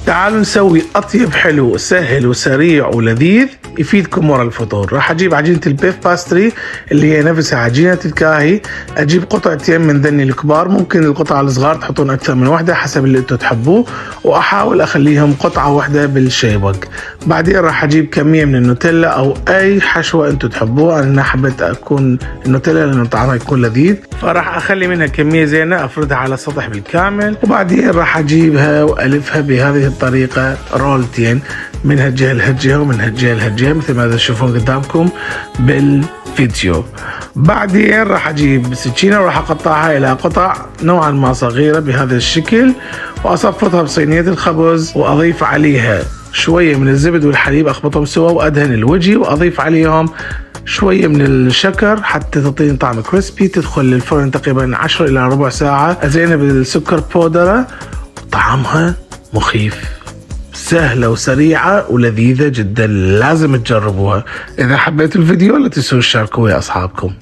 تعالوا نسوي أطيب حلو سهل وسريع ولذيذ يفيدكم ورا الفطور. راح أجيب عجينة البيف باستري اللي هي نفسها عجينة الكاهي. أجيب قطعتين من ذني الكبار، ممكن القطع الصغار تحطون أكثر من واحدة حسب اللي أنتوا تحبوه، وأحاول أخليهم قطعة واحدة بالشيبق. بعدين راح أجيب كمية من النوتيلا أو أي حشوة أنتوا تحبوها. أنا حبيت أكون النوتيلا لأنه طعمها يكون لذيذ، فراح أخلي منها كمية زينة أفردها على السطح بالكامل. وبعدين راح أجيبها وألفها بهذه الطريقة رولتين، من هالجهة لهالجهة ومن هالجهة لهالجهة مثل ما تشوفون قدامكم بالفيديو. بعدين راح أجيب سكينة وراح أقطعها إلى قطع نوعا ما صغيرة بهذا الشكل، وأصفطها بصينية الخبز، وأضيف عليها شوية من الزبد والحليب أخبطهم سوا، وأدهن الوجه، وأضيف عليهم شوية من الشكر حتى تعطيني طعم كريسبي. تدخل للفرن تقريبا 10 إلى ربع ساعة. أزينها بالسكر بودرة، طعمها مخيف، سهلة وسريعة ولذيذة جدا، لازم تجربوها. إذا حبيتوا الفيديو لا تنسوا تشاركوه يا أصحابكم.